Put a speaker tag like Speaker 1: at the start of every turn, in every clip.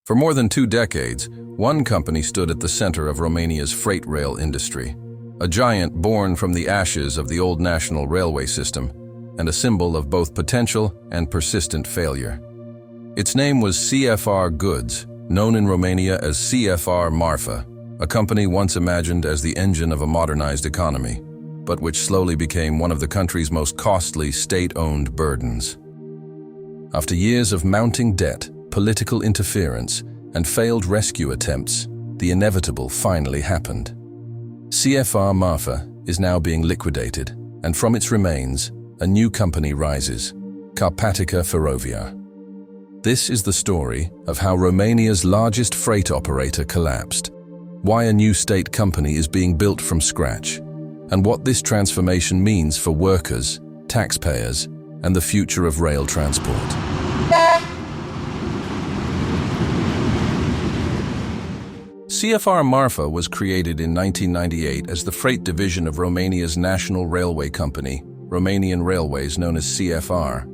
Speaker 1: For more than 2 decades, one company stood at the center of Romania's freight rail industry, a giant born from the ashes of the old national railway system, and a symbol of both potential and persistent failure. Its name was CFR Goods, known in Romania as CFR Marfă, a company once imagined as the engine of a modernized economy, but which slowly became one of the country's most costly state-owned burdens. After years of mounting debt, political interference, and failed rescue attempts, the inevitable finally happened. CFR Marfă is now being liquidated, and from its remains, a new company rises, Carpatica Feroviar. This is the story of how Romania's largest freight operator collapsed, why a new state company is being built from scratch, and what this transformation means for workers, taxpayers, and the future of rail transport. CFR Marfă was created in 1998 as the freight division of Romania's national railway company, Romanian Railways, known as CFR.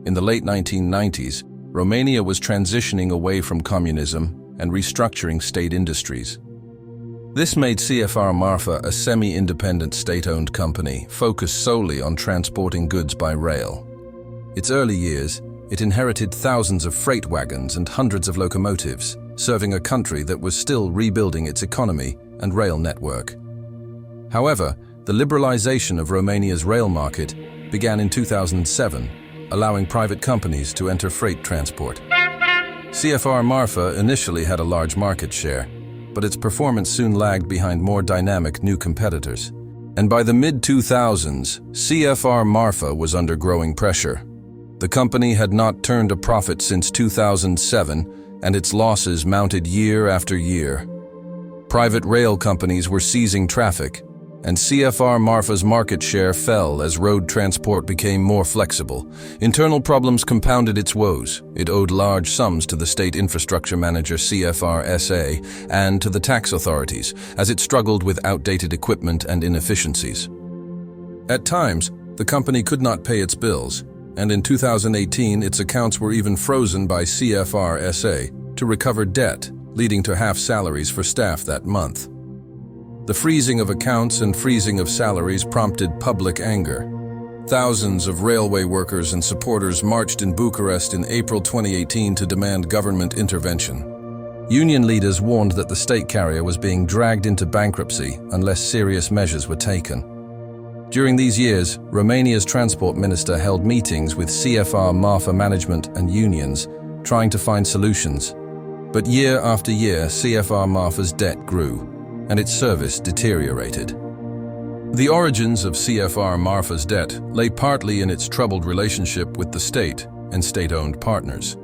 Speaker 1: In the late 1990s, Romania was transitioning away from communism and restructuring state industries. This made CFR Marfă a semi-independent state-owned company focused solely on transporting goods by rail. Its early years, it inherited thousands of freight wagons and hundreds of locomotives, serving a country that was still rebuilding its economy and rail network. However, the liberalization of Romania's rail market began in 2007, allowing private companies to enter freight transport. CFR Marfă initially had a large market share, but its performance soon lagged behind more dynamic new competitors. And by the mid-2000s, CFR Marfă was under growing pressure. The company had not turned a profit since 2007, and its losses mounted year after year. Private rail companies were seizing traffic, and CFR Marfă's market share fell as road transport became more flexible. Internal problems compounded its woes. It owed large sums to the state infrastructure manager CFR SA and to the tax authorities, as it struggled with outdated equipment and inefficiencies. At times, the company could not pay its bills, and in 2018 its accounts were even frozen by CFR SA to recover debt, leading to half salaries for staff that month. The freezing of accounts and freezing of salaries prompted public anger. Thousands of railway workers and supporters marched in Bucharest in April 2018 to demand government intervention. Union leaders warned that the state carrier was being dragged into bankruptcy unless serious measures were taken. During these years, Romania's transport minister held meetings with CFR Marfă management and unions, trying to find solutions. But year after year, CFR Marfă's debt grew, and its service deteriorated. The origins of CFR Marfă's debt lay partly in its troubled relationship with the state and state-owned partners.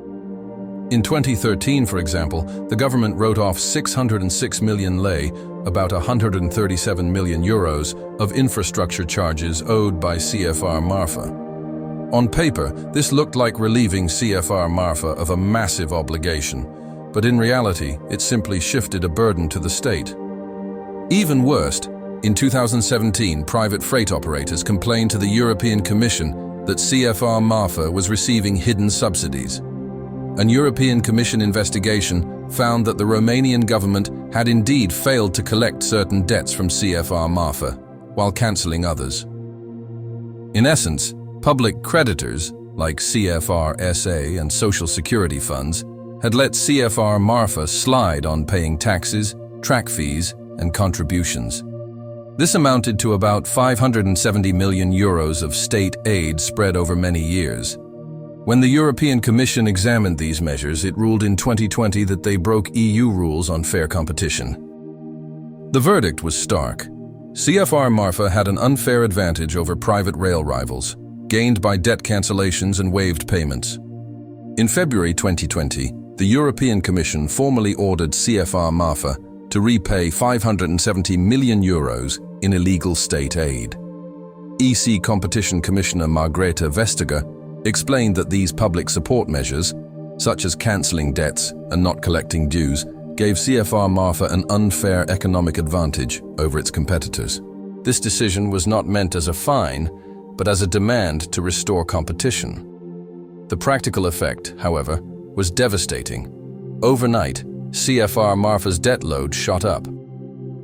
Speaker 1: In 2013, for example, the government wrote off 606 million lei, about 137 million euros, of infrastructure charges owed by CFR Marfă. On paper, this looked like relieving CFR Marfă of a massive obligation, but in reality, it simply shifted a burden to the state. Even worse, in 2017, private freight operators complained to the European Commission that CFR Marfă was receiving hidden subsidies. An European Commission investigation found that the Romanian government had indeed failed to collect certain debts from CFR Marfă, while cancelling others. In essence, public creditors, like CFR SA and Social Security funds, had let CFR Marfă slide on paying taxes, track fees, and contributions. This amounted to about 570 million euros of state aid spread over many years. When the European Commission examined these measures, it ruled in 2020 that they broke EU rules on fair competition. The verdict was stark. CFR Marfă had an unfair advantage over private rail rivals, gained by debt cancellations and waived payments. In February 2020, the European Commission formally ordered CFR Marfă to repay 570 million euros in illegal state aid. EC Competition Commissioner Margrethe Vestager explained that these public support measures, such as cancelling debts and not collecting dues, gave CFR Marfă an unfair economic advantage over its competitors. This decision was not meant as a fine, but as a demand to restore competition. The practical effect, however, was devastating. Overnight, CFR Marfă's debt load shot up.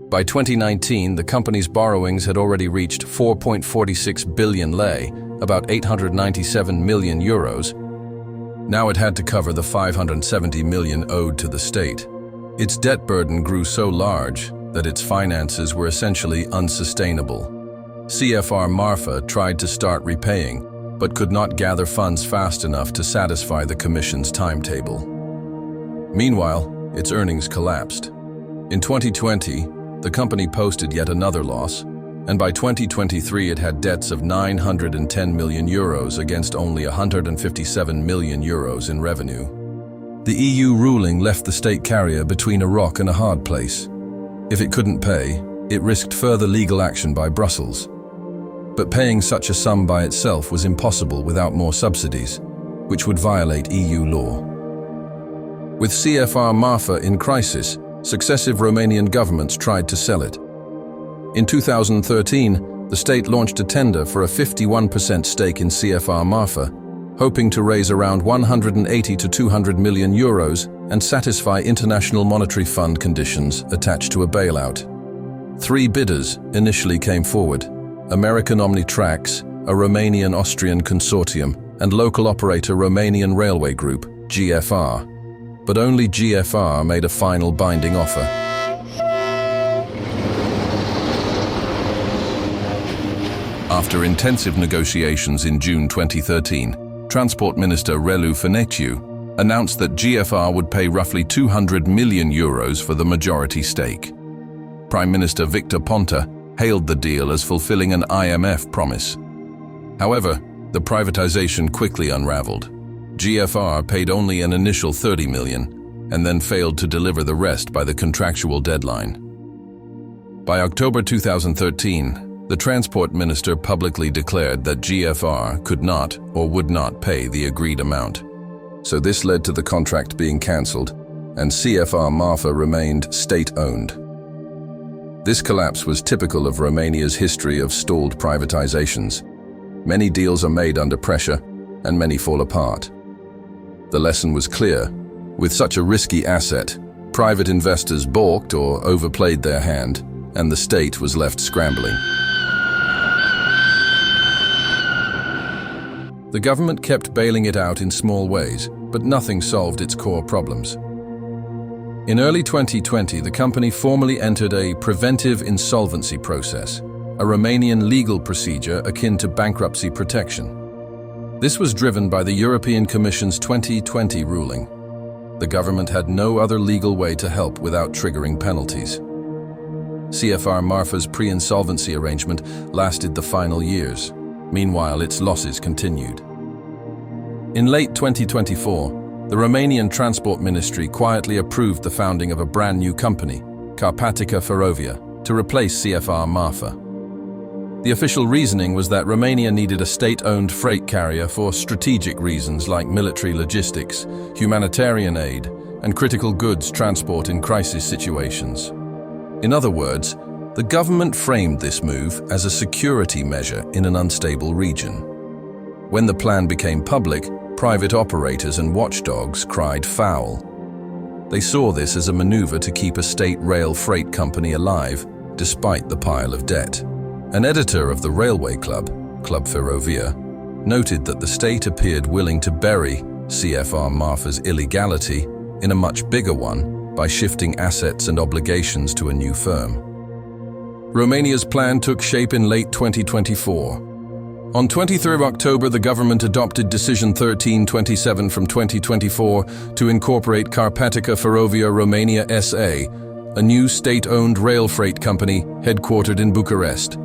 Speaker 1: By 2019, the company's borrowings had already reached 4.46 billion lei, about 897 million euros. Now it had to cover the 570 million owed to the state. Its debt burden grew so large that its finances were essentially unsustainable. CFR Marfă tried to start repaying, but could not gather funds fast enough to satisfy the Commission's timetable. Meanwhile, its earnings collapsed. In 2020, the company posted yet another loss, and by 2023 it had debts of 910 million euros against only 157 million euros in revenue. The EU ruling left the state carrier between a rock and a hard place. If it couldn't pay, it risked further legal action by Brussels. But paying such a sum by itself was impossible without more subsidies, which would violate EU law. With CFR Marfă in crisis, successive Romanian governments tried to sell it. In 2013, the state launched a tender for a 51% stake in CFR Marfă, hoping to raise around 180 to 200 million euros and satisfy International Monetary Fund conditions attached to a bailout. 3 bidders initially came forward: American Omnitrax, a Romanian-Austrian consortium, and local operator Romanian Railway Group, GFR. But only GFR made a final binding offer. After intensive negotiations in June 2013, Transport Minister Relu Făneciu announced that GFR would pay roughly 200 million euros for the majority stake. Prime Minister Victor Ponta hailed the deal as fulfilling an IMF promise. However, the privatization quickly unraveled. GFR paid only an initial 30 million and then failed to deliver the rest by the contractual deadline. By October 2013, the Transport Minister publicly declared that GFR could not or would not pay the agreed amount. So this led to the contract being cancelled, and CFR Marfă remained state-owned. This collapse was typical of Romania's history of stalled privatizations. Many deals are made under pressure, and many fall apart. The lesson was clear. With such a risky asset, private investors balked or overplayed their hand, and the state was left scrambling. The government kept bailing it out in small ways, but nothing solved its core problems. In early 2020, the company formally entered a preventive insolvency process, a Romanian legal procedure akin to bankruptcy protection. This was driven by the European Commission's 2020 ruling. The government had no other legal way to help without triggering penalties. CFR Marfă's pre-insolvency arrangement lasted the final years. Meanwhile, its losses continued. In late 2024, the Romanian Transport Ministry quietly approved the founding of a brand new company, Carpatica Feroviar, to replace CFR Marfă. The official reasoning was that Romania needed a state-owned freight carrier for strategic reasons like military logistics, humanitarian aid, and critical goods transport in crisis situations. In other words, the government framed this move as a security measure in an unstable region. When the plan became public, private operators and watchdogs cried foul. They saw this as a maneuver to keep a state rail freight company alive, despite the pile of debt. An editor of the railway club, Club Feroviar, noted that the state appeared willing to bury CFR Marfă's illegality in a much bigger one by shifting assets and obligations to a new firm. Romania's plan took shape in late 2024. On 23 October, the government adopted Decision 1327 from 2024 to incorporate Carpatica Feroviar Romania SA, a new state-owned rail freight company headquartered in Bucharest.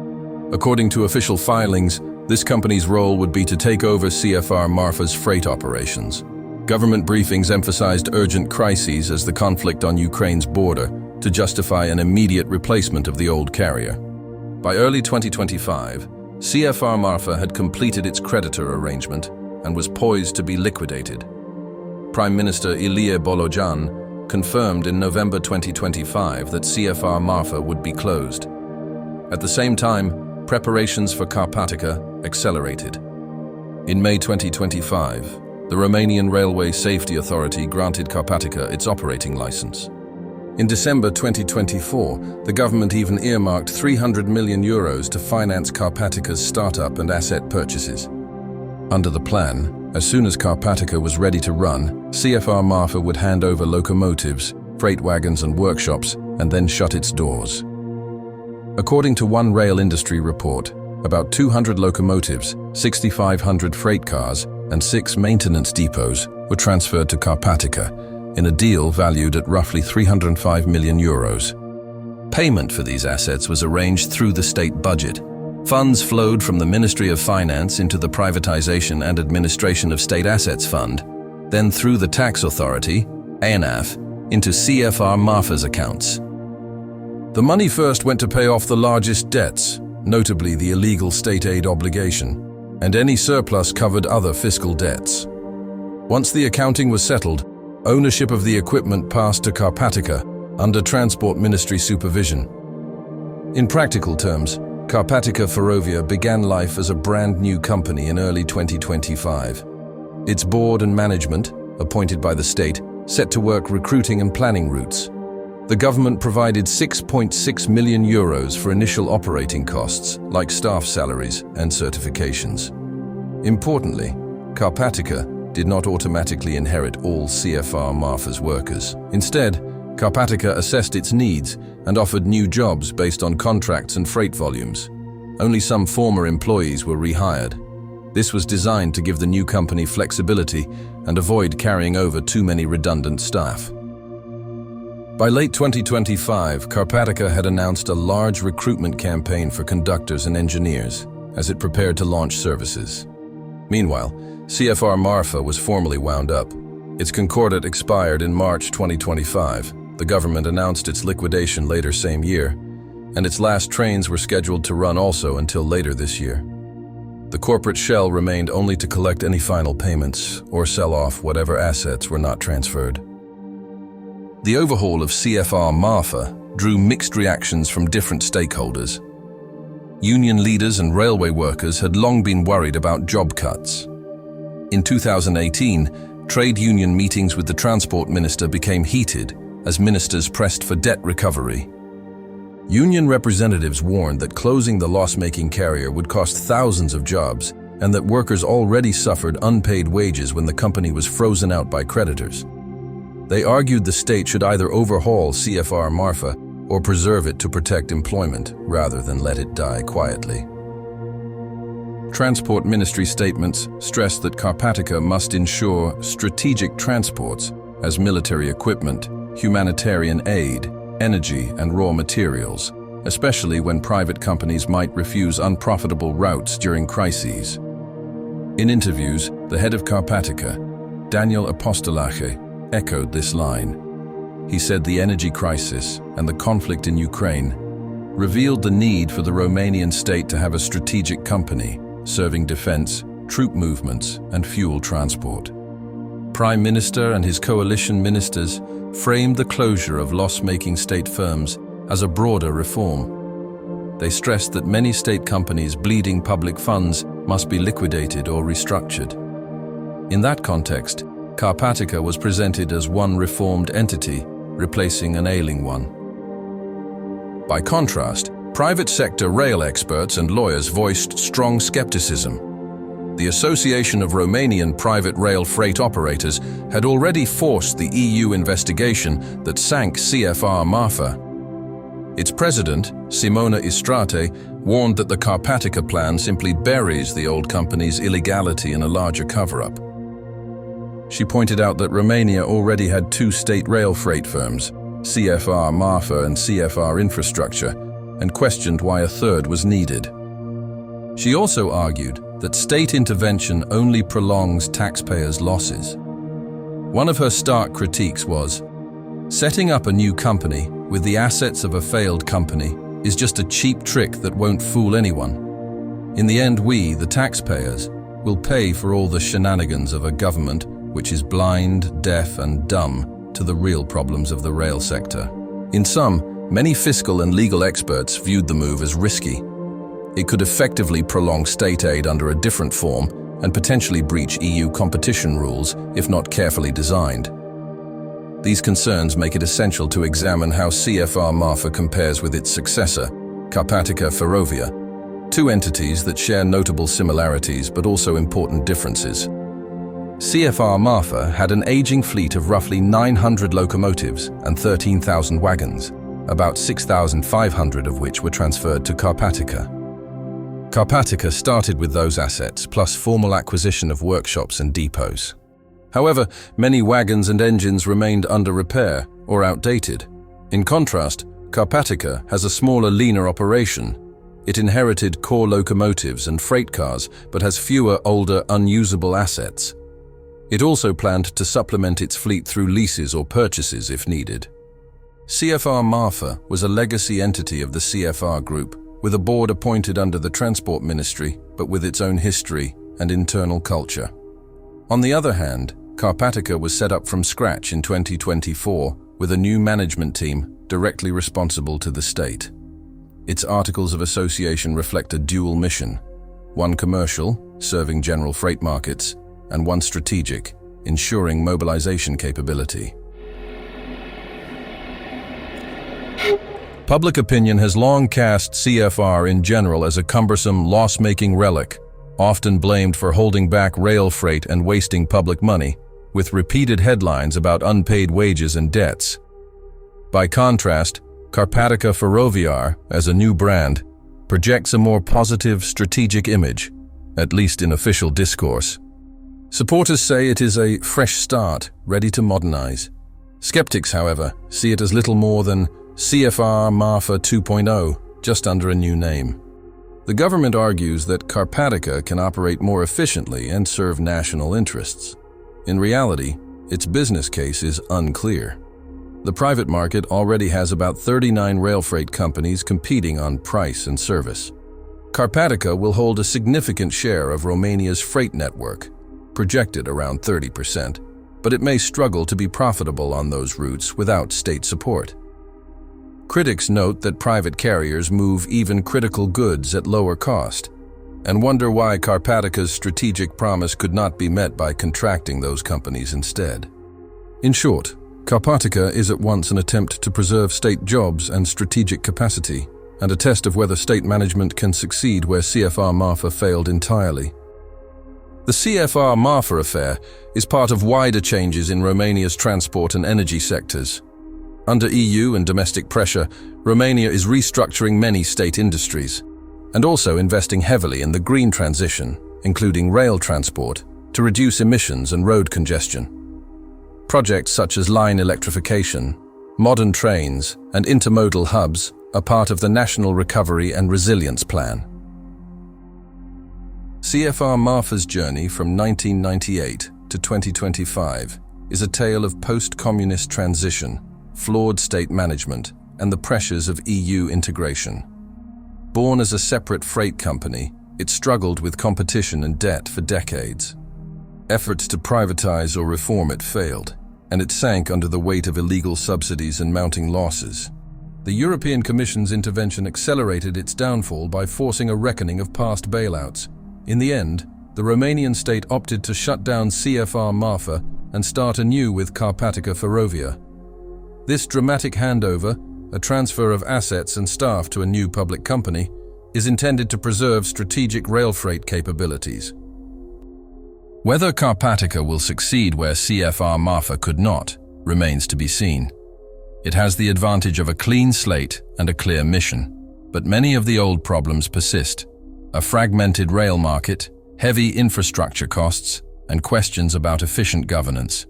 Speaker 1: According to official filings, this company's role would be to take over CFR Marfă's freight operations. Government briefings emphasized urgent crises as the conflict on Ukraine's border to justify an immediate replacement of the old carrier. By early 2025, CFR Marfă had completed its creditor arrangement and was poised to be liquidated. Prime Minister Ilie Bolojan confirmed in November 2025 that CFR Marfă would be closed. At the same time, preparations for Carpatica accelerated. In May 2025, the Romanian Railway Safety Authority granted Carpatica its operating license. In December 2024, the government even earmarked €300 million to finance Carpatica's startup and asset purchases. Under the plan, as soon as Carpatica was ready to run, CFR Marfă would hand over locomotives, freight wagons and workshops, and then shut its doors. According to one rail industry report, about 200 locomotives, 6,500 freight cars, and 6 maintenance depots were transferred to Carpatica, in a deal valued at roughly €305 million. Payment for these assets was arranged through the state budget. Funds flowed from the Ministry of Finance into the Privatization and Administration of State Assets Fund, then through the tax authority, ANAF, into CFR Marfă's accounts. The money first went to pay off the largest debts, notably the illegal state aid obligation, and any surplus covered other fiscal debts. Once the accounting was settled, ownership of the equipment passed to Carpatica under Transport Ministry supervision. In practical terms, Carpatica Feroviar began life as a brand new company in early 2025. Its board and management, appointed by the state, set to work recruiting and planning routes. The government provided €6.6 million for initial operating costs, like staff salaries and certifications. Importantly, Carpatica did not automatically inherit all CFR Marfă's workers. Instead, Carpatica assessed its needs and offered new jobs based on contracts and freight volumes. Only some former employees were rehired. This was designed to give the new company flexibility and avoid carrying over too many redundant staff. By late 2025, Carpatica had announced a large recruitment campaign for conductors and engineers as it prepared to launch services. Meanwhile, CFR Marfă was formally wound up. Its concordat expired in March 2025. The government announced its liquidation later same year, and its last trains were scheduled to run also until later this year. The corporate shell remained only to collect any final payments or sell off whatever assets were not transferred. The overhaul of CFR Marfă drew mixed reactions from different stakeholders. Union leaders and railway workers had long been worried about job cuts. In 2018, trade union meetings with the transport minister became heated as ministers pressed for debt recovery. Union representatives warned that closing the loss-making carrier would cost thousands of jobs and that workers already suffered unpaid wages when the company was frozen out by creditors. They argued the state should either overhaul CFR Marfă or preserve it to protect employment rather than let it die quietly. Transport Ministry statements stressed that Carpatica must ensure strategic transports as military equipment, humanitarian aid, energy and raw materials, especially when private companies might refuse unprofitable routes during crises. In interviews, the head of Carpatica, Daniel Apostolache, echoed this line. He said the energy crisis and the conflict in Ukraine revealed the need for the Romanian state to have a strategic company serving defense, troop movements, and fuel transport. Prime Minister and his coalition ministers framed the closure of loss-making state firms as a broader reform. They stressed that many state companies bleeding public funds must be liquidated or restructured. In that context, Carpatica was presented as one reformed entity, replacing an ailing one. By contrast, private sector rail experts and lawyers voiced strong skepticism. The Association of Romanian Private Rail Freight Operators had already forced the EU investigation that sank CFR Marfă. Its president, Simona Istrate, warned that the Carpatica plan simply buries the old company's illegality in a larger cover-up. She pointed out that Romania already had 2 state rail freight firms, CFR Marfă and CFR Infrastructure, and questioned why a third was needed. She also argued that state intervention only prolongs taxpayers' losses. One of her stark critiques was, setting up a new company with the assets of a failed company is just a cheap trick that won't fool anyone. In the end, we, the taxpayers, will pay for all the shenanigans of a government which is blind, deaf, and dumb to the real problems of the rail sector. In sum, many fiscal and legal experts viewed the move as risky. It could effectively prolong state aid under a different form and potentially breach EU competition rules if not carefully designed. These concerns make it essential to examine how CFR Marfă compares with its successor, Carpatica Feroviar, two entities that share notable similarities but also important differences. CFR Marfă had an aging fleet of roughly 900 locomotives and 13,000 wagons, about 6,500 of which were transferred to Carpatica. Carpatica started with those assets, plus formal acquisition of workshops and depots. However, many wagons and engines remained under repair or outdated. In contrast, Carpatica has a smaller, leaner operation. It inherited core locomotives and freight cars, but has fewer, older, unusable assets. It also planned to supplement its fleet through leases or purchases if needed. CFR Marfă was a legacy entity of the CFR Group, with a board appointed under the Transport Ministry, but with its own history and internal culture. On the other hand, Carpatica was set up from scratch in 2024 with a new management team directly responsible to the state. Its articles of association reflect a dual mission, one commercial, serving general freight markets, and one strategic, ensuring mobilization capability. Public opinion has long cast CFR in general as a cumbersome, loss-making relic, often blamed for holding back rail freight and wasting public money, with repeated headlines about unpaid wages and debts. By contrast, Carpatica Feroviar, as a new brand, projects a more positive, strategic image, at least in official discourse. Supporters say it is a fresh start, ready to modernize. Skeptics, however, see it as little more than CFR Marfă 2.0, just under a new name. The government argues that Carpatica can operate more efficiently and serve national interests. In reality, its business case is unclear. The private market already has about 39 rail freight companies competing on price and service. Carpatica will hold a significant share of Romania's freight network, projected around 30%, but it may struggle to be profitable on those routes without state support. Critics note that private carriers move even critical goods at lower cost, and wonder why Carpatica's strategic promise could not be met by contracting those companies instead. In short, Carpatica is at once an attempt to preserve state jobs and strategic capacity, and a test of whether state management can succeed where CFR Marfă failed entirely. The CFR Marfă affair is part of wider changes in Romania's transport and energy sectors. Under EU and domestic pressure, Romania is restructuring many state industries, and also investing heavily in the green transition, including rail transport, to reduce emissions and road congestion. Projects such as line electrification, modern trains, and intermodal hubs are part of the National Recovery and Resilience Plan. CFR Marfă's journey from 1998 to 2025 is a tale of post-communist transition, flawed state management, and the pressures of EU integration. Born as a separate freight company, it struggled with competition and debt for decades. Efforts to privatize or reform it failed, and it sank under the weight of illegal subsidies and mounting losses. The European Commission's intervention accelerated its downfall by forcing a reckoning of past bailouts. In the end, the Romanian state opted to shut down CFR Marfă and start anew with Carpatica Feroviar. This dramatic handover, a transfer of assets and staff to a new public company, is intended to preserve strategic rail freight capabilities. Whether Carpatica will succeed where CFR Marfă could not remains to be seen. It has the advantage of a clean slate and a clear mission, but many of the old problems persist. A fragmented rail market, heavy infrastructure costs, and questions about efficient governance.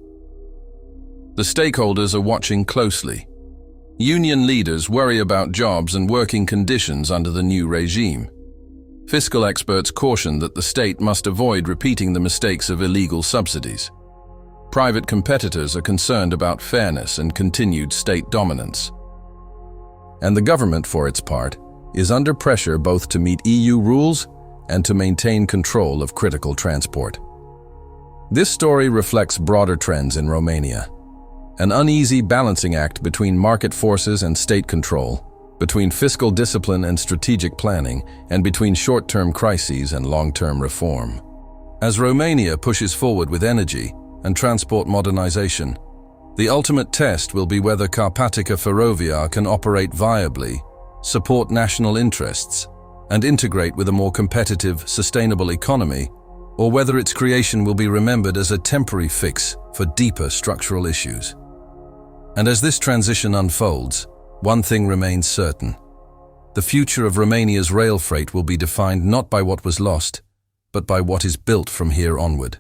Speaker 1: The stakeholders are watching closely. Union leaders worry about jobs and working conditions under the new regime. Fiscal experts caution that the state must avoid repeating the mistakes of illegal subsidies. Private competitors are concerned about fairness and continued state dominance. And the government, for its part, is under pressure both to meet EU rules and to maintain control of critical transport. This story reflects broader trends in Romania. An uneasy balancing act between market forces and state control, between fiscal discipline and strategic planning, and between short-term crises and long-term reform. As Romania pushes forward with energy and transport modernization, the ultimate test will be whether Carpatica Feroviar can operate viably, support national interests, and integrate with a more competitive, sustainable economy, or whether its creation will be remembered as a temporary fix for deeper structural issues. And as this transition unfolds, one thing remains certain. The future of Romania's rail freight will be defined not by what was lost, but by what is built from here onward.